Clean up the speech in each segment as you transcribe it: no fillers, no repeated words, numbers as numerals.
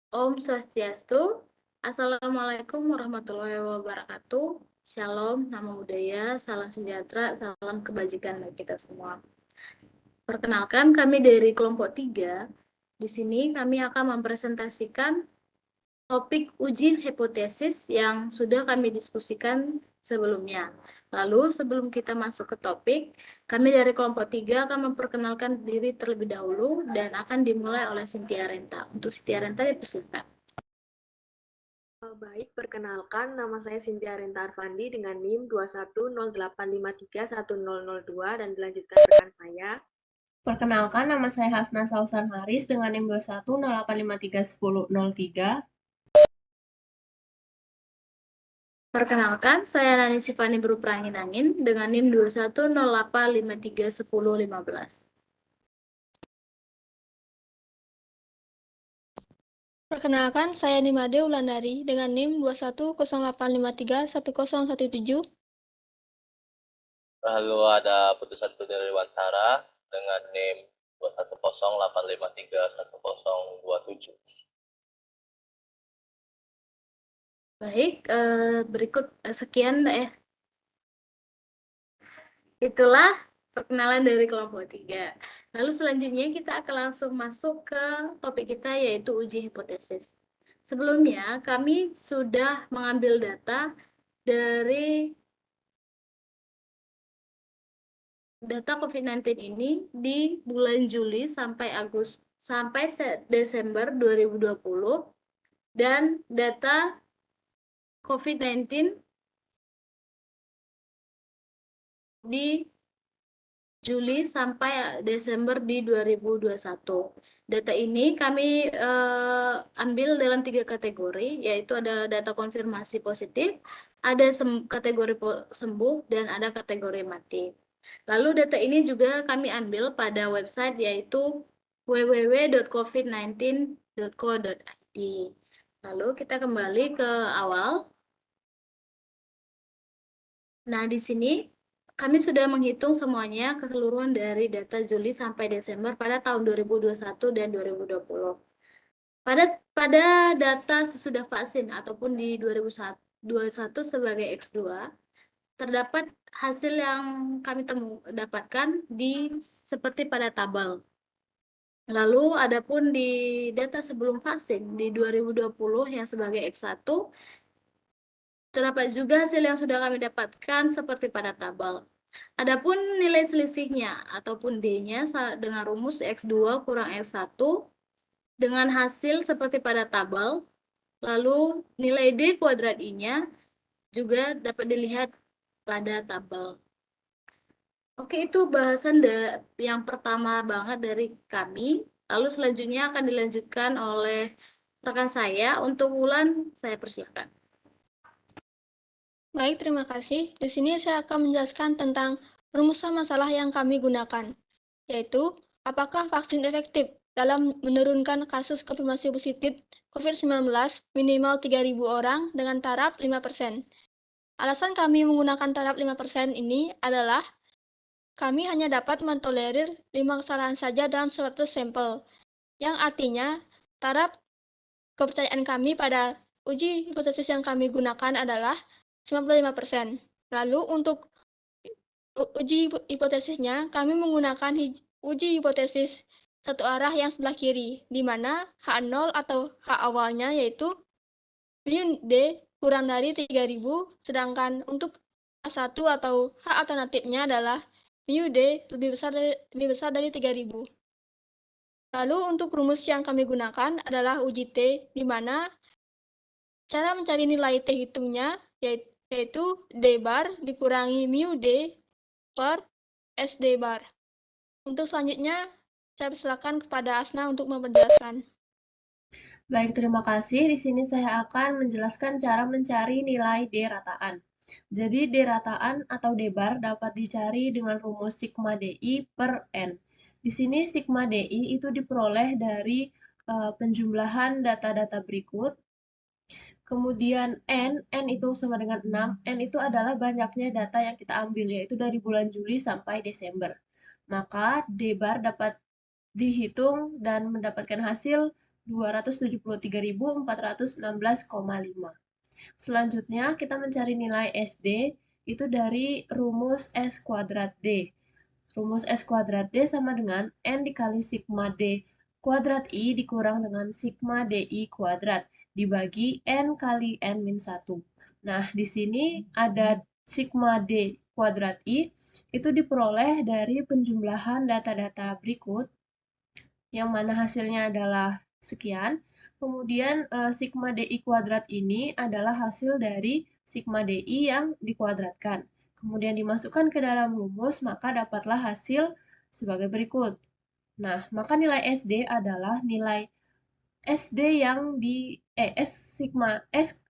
Om Swastiastu. Assalamualaikum warahmatullahi wabarakatuh. Shalom, namo buddhaya, salam sejahtera, salam kebajikan bagi kita semua. Perkenalkan, kami dari kelompok 3. Di sini kami akan mempresentasikan topik uji hipotesis yang sudah kami diskusikan sebelumnya. Lalu sebelum kita masuk ke topik, kami dari kelompok 3 akan memperkenalkan diri terlebih dahulu dan akan dimulai oleh Cynthia Renta. Untuk Cynthia Renta dipersilakan. Baik, perkenalkan nama saya Cynthia Renta Arfandi dengan NIM 21085310002 dan dilanjutkan rekan saya. Perkenalkan, nama saya Hasna Sausan Haris dengan NIM 21085311003. Perkenalkan, saya Nani Sifani Berupangin-angin dengan NIM 21085311015. Perkenalkan, saya Nimade Wulandari dengan NIM 21085310117. Lalu ada Putusan Putri Wansara dengan NIM 21085531027. Baik, berikut sekian itulah perkenalan dari kelompok 3. Lalu selanjutnya kita akan langsung masuk ke topik kita yaitu uji hipotesis. Sebelumnya kami sudah mengambil data dari data COVID-19 ini di bulan Juli sampai Desember 2020 dan data COVID-19 di Juli sampai Desember di 2021. Data ini kami ambil dalam 3 kategori, yaitu ada data konfirmasi positif, ada kategori sembuh, dan ada kategori mati. Lalu data ini juga kami ambil pada website yaitu www.covid19.co.id. Lalu kita kembali ke awal. Nah, di sini kami sudah menghitung semuanya keseluruhan dari data Juli sampai Desember pada tahun 2021 dan 2020. Pada data sesudah vaksin ataupun di 2021 sebagai X2, terdapat hasil yang kami dapatkan seperti pada tabel. Lalu adapun di data sebelum vaksin di 2020 yang sebagai X1, terdapat juga hasil yang sudah kami dapatkan seperti pada tabel. Adapun nilai selisihnya ataupun D-nya dengan rumus X2 kurang X1 dengan hasil seperti pada tabel, lalu nilai D kuadrat I-nya juga dapat dilihat pada tabel. Oke, itu bahasan yang pertama banget dari kami. Lalu selanjutnya akan dilanjutkan oleh rekan saya. Untuk Wulan, saya persilakan. Baik, terima kasih. Di sini saya akan menjelaskan tentang rumusan masalah yang kami gunakan, yaitu apakah vaksin efektif dalam menurunkan kasus konfirmasi positif COVID-19 minimal 3.000 orang dengan taraf 5%. Alasan kami menggunakan taraf 5% ini adalah kami hanya dapat mentolerir 5 kesalahan saja dalam 100 sampel, yang artinya taraf kepercayaan kami pada uji hipotesis yang kami gunakan adalah 95%. Lalu untuk uji hipotesisnya, kami menggunakan uji hipotesis satu arah yang sebelah kiri, di mana H0 atau H awalnya yaitu mu D kurang dari 3.000, sedangkan untuk H1 atau H alternatifnya adalah mu D lebih besar dari 3.000. Lalu untuk rumus yang kami gunakan adalah uji T, di mana cara mencari nilai T hitungnya yaitu D bar dikurangi mu D per SD bar. Untuk selanjutnya, saya persilakan kepada Asna untuk memperjelaskan. Baik, terima kasih. Di sini saya akan menjelaskan cara mencari nilai D rataan. Jadi D rataan atau D bar dapat dicari dengan rumus sigma DI per N. Di sini sigma DI itu diperoleh dari penjumlahan data-data berikut. Kemudian N itu sama dengan 6. N itu adalah banyaknya data yang kita ambil, yaitu dari bulan Juli sampai Desember. Maka D bar dapat dihitung dan mendapatkan hasil 273.416,5. Selanjutnya, kita mencari nilai SD itu dari rumus S kuadrat D. Rumus S kuadrat D sama dengan N dikali sigma D kuadrat I dikurang dengan sigma DI kuadrat dibagi N kali N min 1. Nah, di sini ada sigma D kuadrat I itu diperoleh dari penjumlahan data-data berikut, yang mana hasilnya adalah sekian. Kemudian sigma DI kuadrat ini adalah hasil dari sigma DI yang dikuadratkan. Kemudian dimasukkan ke dalam rumus, maka dapatlah hasil sebagai berikut. Nah, maka nilai SD adalah nilai SD yang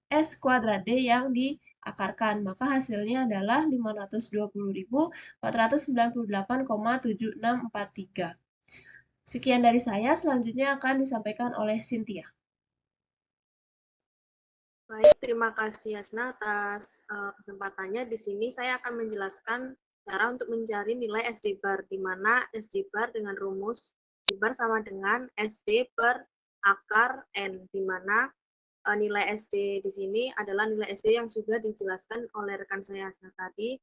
S kuadrat D yang diakarkan. Maka hasilnya adalah 520.498,7643. Sekian dari saya, selanjutnya akan disampaikan oleh Cynthia. Baik, terima kasih Yasna atas kesempatannya. Di sini saya akan menjelaskan cara untuk mencari nilai SD bar, di mana SD bar dengan rumus SD bar sama dengan SD per akar N, di mana nilai SD di sini adalah nilai SD yang sudah dijelaskan oleh rekan saya Yasna tadi,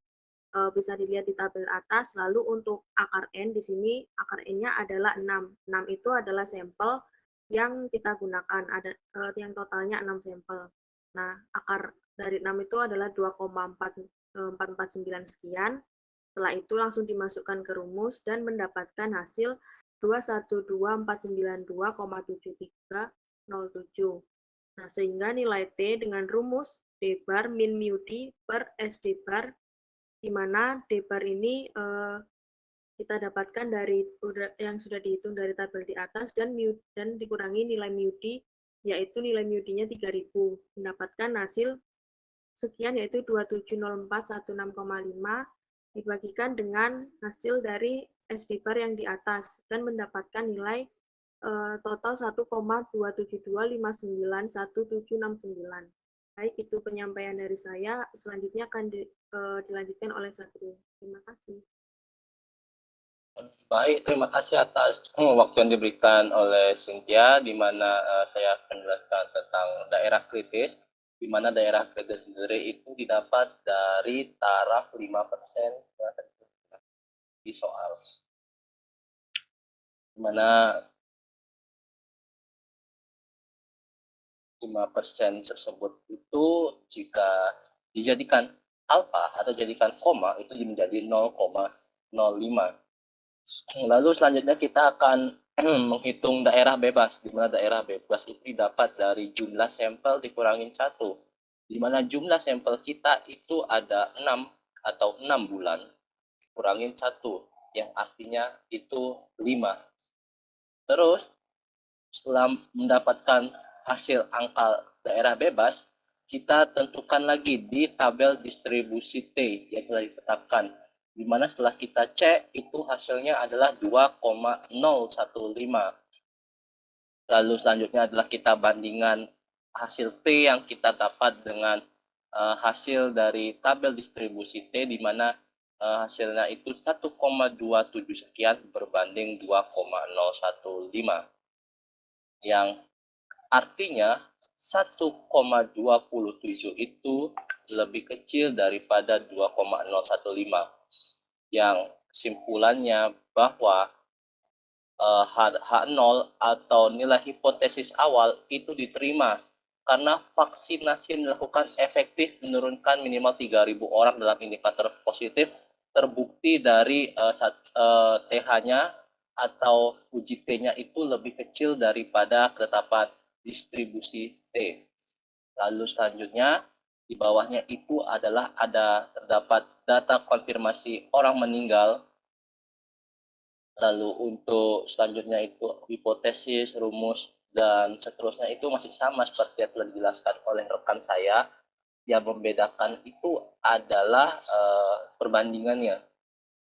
bisa dilihat di tabel atas. Lalu untuk akar N di sini, akar N-nya adalah 6. 6 itu adalah sampel yang kita gunakan, ada yang totalnya 6 sampel. Nah, akar dari 6 itu adalah 2,449 sekian. Setelah itu langsung dimasukkan ke rumus dan mendapatkan hasil 212.492,7307. Nah, sehingga nilai T dengan rumus D bar min mu D per SD bar, di mana D bar ini kita dapatkan dari yang sudah dihitung dari tabel di atas dan dikurangi nilai mu D, yaitu nilai mu D-nya 3000, mendapatkan hasil sekian, yaitu 2704165 dibagikan dengan hasil dari SD bar yang di atas dan mendapatkan nilai total 1,272591769. Baik, itu penyampaian dari saya. Selanjutnya akan dilanjutkan oleh Satrio. Terima kasih. Baik, terima kasih atas waktu yang diberikan oleh Cynthia, di mana saya akan menjelaskan tentang daerah kritis, di mana daerah kritis sendiri itu didapat dari taraf 5% di soal. Di mana 5% tersebut itu jika dijadikan alfa atau jadikan koma itu menjadi 0,05. Lalu selanjutnya kita akan menghitung daerah bebas, di mana daerah bebas itu didapat dari jumlah sampel dikurangin 1, di mana jumlah sampel kita itu ada 6 atau 6 bulan, kurangin 1, yang artinya itu 5. Terus setelah mendapatkan hasil angka daerah bebas, kita tentukan lagi di tabel distribusi T yang telah ditetapkan, di mana setelah kita cek itu hasilnya adalah 2,015. Lalu selanjutnya adalah kita bandingkan hasil T yang kita dapat dengan hasil dari tabel distribusi T, di mana hasilnya itu 1,27 sekian berbanding 2,015, yang artinya 1,27 itu lebih kecil daripada 2,015, yang kesimpulannya bahwa H0 atau nilai hipotesis awal itu diterima karena vaksinasi dilakukan efektif menurunkan minimal 3.000 orang dalam indikator positif, terbukti dari TH-nya atau uji T-nya itu lebih kecil daripada ketetapan distribusi T. Lalu selanjutnya di bawahnya itu adalah terdapat data konfirmasi orang meninggal. Lalu untuk selanjutnya itu hipotesis, rumus, dan seterusnya itu masih sama seperti yang telah dijelaskan oleh rekan saya. Yang membedakan itu adalah perbandingannya,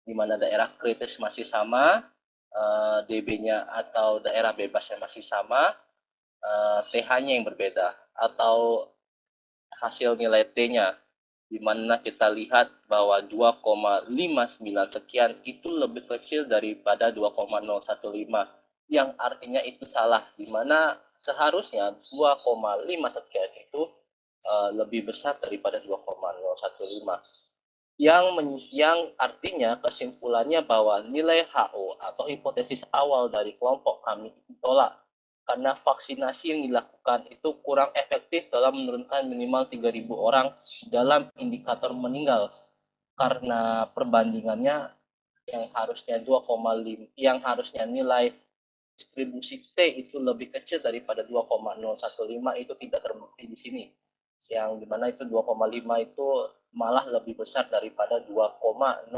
di mana daerah kritis masih sama, DB-nya atau daerah bebasnya masih sama, TH-nya yang berbeda atau hasil nilai T-nya, di mana kita lihat bahwa 2,59 sekian itu lebih kecil daripada 2,015, yang artinya itu salah, di mana seharusnya 2,5 sekian itu lebih besar daripada 2,015 yang artinya kesimpulannya bahwa nilai HO atau hipotesis awal dari kelompok kami ditolak karena vaksinasi yang dilakukan itu kurang efektif dalam menurunkan minimal 3.000 orang dalam indikator meninggal karena perbandingannya yang harusnya 2,5 yang harusnya nilai distribusi T itu lebih kecil daripada 2,015 itu tidak terbukti di sini. Yang dimana itu 2,5 itu malah lebih besar daripada 2,015.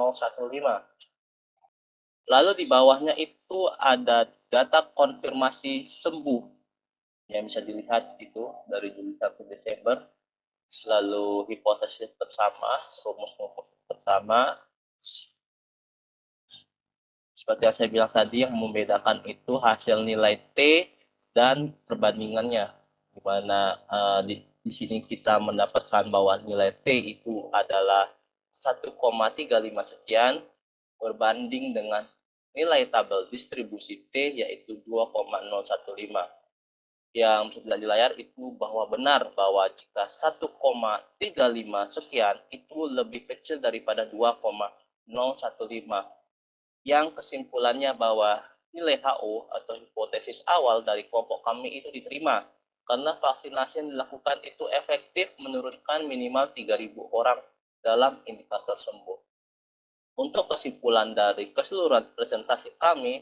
Lalu di bawahnya itu ada data konfirmasi sembuh yang bisa dilihat itu dari Juli sampai Desember. Lalu hipotesis bersama, rumus bersama. Seperti yang saya bilang tadi, yang membedakan itu hasil nilai T dan perbandingannya. Di mana di sini kita mendapatkan bahwa nilai T itu adalah 1,35 sekian berbanding dengan nilai tabel distribusi T yaitu 2,015. Yang sudah di layar itu bahwa benar bahwa jika 1,35 sekian itu lebih kecil daripada 2,015, yang kesimpulannya bahwa nilai HO atau hipotesis awal dari kelompok kami itu diterima karena vaksinasi yang dilakukan itu efektif menurunkan minimal 3.000 orang dalam indikator sembuh. Untuk kesimpulan dari keseluruhan presentasi kami,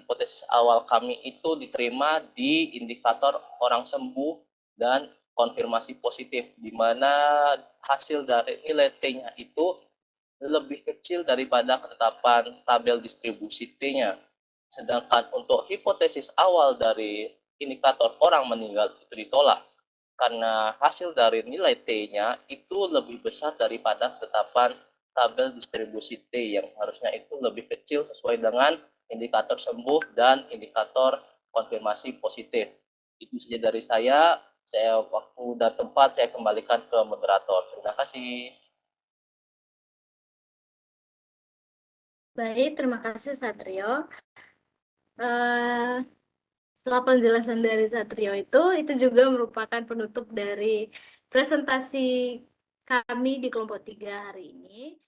hipotesis awal kami itu diterima di indikator orang sembuh dan konfirmasi positif, di mana hasil dari nilai T-nya itu lebih kecil daripada ketetapan tabel distribusi T-nya. Sedangkan untuk hipotesis awal dari indikator orang meninggal itu ditolak karena hasil dari nilai T-nya itu lebih besar daripada ketetapan tabel distribusi T yang harusnya itu lebih kecil sesuai dengan indikator sembuh dan indikator konfirmasi positif. Itu saja dari saya. Waktu dan tempat saya kembalikan ke moderator. Terima kasih. Baik, terima kasih Satrio. Setelah penjelasan dari Satrio itu juga merupakan penutup dari presentasi kami di kelompok 3 hari ini.